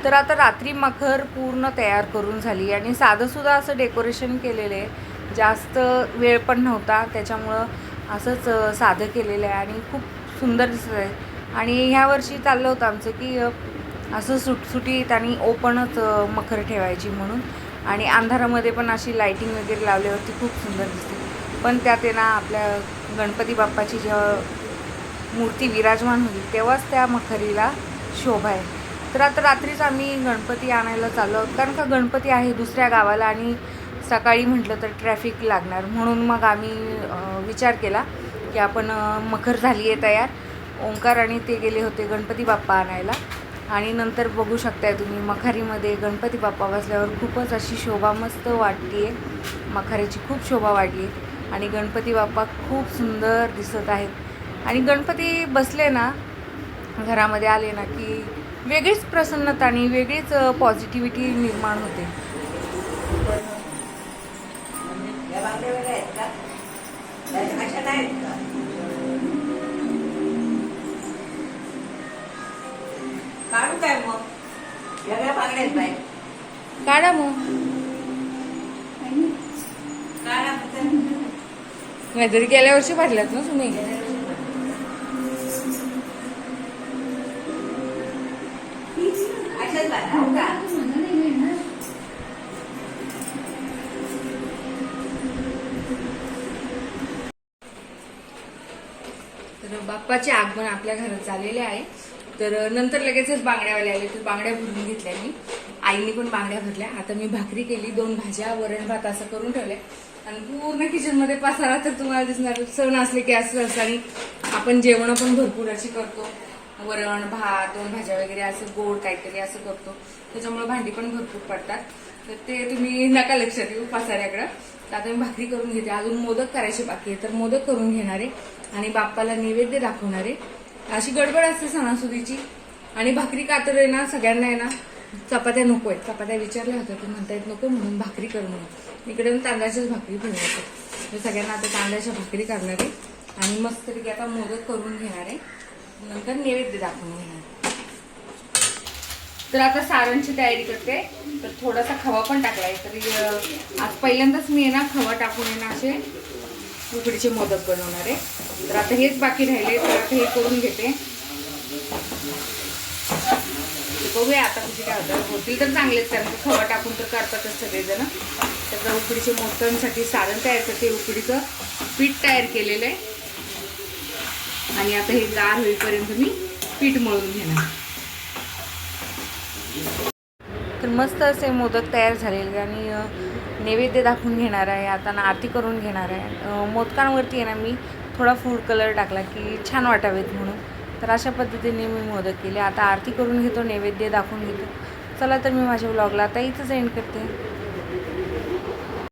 तर आता रात्री मखर पूर्ण तयार करून झाली आणि साधंसुद्धा असं डेकोरेशन केलेलं आहे. जास्त वेळ पण नव्हता, त्याच्यामुळं असंच साधं केलेलं आहे आणि खूप सुंदर दिसत आहे. आणि ह्या वर्षी चाललं होतं आमचं की असं सुटसुटीत आणि ओपनच मखर ठेवायची म्हणून. आणि अंधारामध्ये पण अशी लाईटिंग वगैरे लावल्यावरती खूप सुंदर दिसते. पण त्यात आहे ना, आपल्या गणपती बाप्पाची जेव्हा मूर्ती विराजमान होती तेव्हाच त्या मखरीला शोभा आहे. तर आता रात्रीच आम्ही गणपती आणायला चाललो आहोत, कारण का गणपती आहे दुसऱ्या गावाला आणि सकाळी म्हटलं तर ट्रॅफिक लागणार. म्हणून मग आम्ही विचार केला की आपण मखर झाली आहे तयार. ओंकार आणि ते गेले होते गणपती बाप्पा आणायला. आणि नंतर बघू शकताय तुम्ही मखारीमध्ये गणपती बाप्पा बसल्यावर खूपच अशी शोभा मस्त वाटते आहे. मखारीची खूप शोभा वाढली आहे आणि गणपती बाप्पा खूप सुंदर दिसत आहेत. आणि गणपती बसले ना, घरामध्ये आले ना की वेगळीच प्रसन्नता आणि वेगळीच पॉझिटिव्हिटी निर्माण होते. काढू काय मग वेगळ्या बांगड्या आहेत बाई. काढा मग. काढा नाहीतरी गेल्या वर्षी भरल्यात ना तुम्ही. अशाच बांगड्या हो का? तर बाप्पाचे आगमन आपल्या घरात झालेले आहे. तर नंतर लगेचच बांगड्यावाले आले, तर बांगड्या भरून घेतल्या मी. आईने पण बांगड्या भरल्या. आता मी भाकरी केली, 2 भाज्या, वरण भात असं करून ठेवलंय आणि पूर्ण किचनमध्ये पसारा तर तुम्हाला दिसणार. सण असले की असं असतं आणि आपण जेवण पण भरपूर अशी करतो. वरण भात, 2 भाज्या वगैरे असं गोड काहीतरी असं करतो, त्याच्यामुळे भांडी पण भरपूर पडतात. तर ते तुम्ही नका लक्षात येऊ पसाऱ्याकडं. तर आता मी भाकरी करून घेते. अजून मोदक करायचे बाकी आहे, तर मोदक करून घेणारे आणि बाप्पाला नैवेद्य दाखवणारे. अशी गडबड असते सणासुदीची. आणि भाकरी का तर आहे ना, सगळ्यांना आहे ना चपात्या नको आहेत. चपात्या विचारल्या होत्या, तर म्हणतायत नको म्हणून भाकरी कर म्हणून. इकडे तांदळाच्याच भाकरी बनवतात. तर सगळ्यांना आता तांदळाच्या भाकरी करणारे आणि मस्तपैकी आता मोदक करून घेणारे, नंतर नैवेद्य दाखवून घेणार. तर आता सारणची तयारी करते. तर थोडासा खवा पण टाकलाय. तर आज पहिल्यांदाच मी आहे ना खवा टाकून आहे ना असे उकडीचे मोदक बनवणार आहे. तर आता हेच बाकी राहिले, तर आता हे करून घेते. बघूया आता कशी काय होतील तर चांगलेच, कारण खवा टाकून तर करतातच सगळेजण. तर उकडीचे मोदकांसाठी सारण तयार करते. उकडीचं पीठ तयार केलेलं आहे आणि आता हे गार होईपर्यंत मी पीठ मळून घेणार. तर मस्त असे मोदक तयार झालेले आणि नैवेद्य दाखवून घेणार आहे. आता ना आरती करून घेणार आहे. मोदकांवरती आहे ना मी थोडा फूड कलर टाकला की छान वाटावेत म्हणून. तर अशा पद्धतीने मी मोदक केले. आता आरती करून घेतो, नैवेद्य दाखवून घेतो. चला तर मी माझ्या व्लॉगला आता इथंच एंड करते.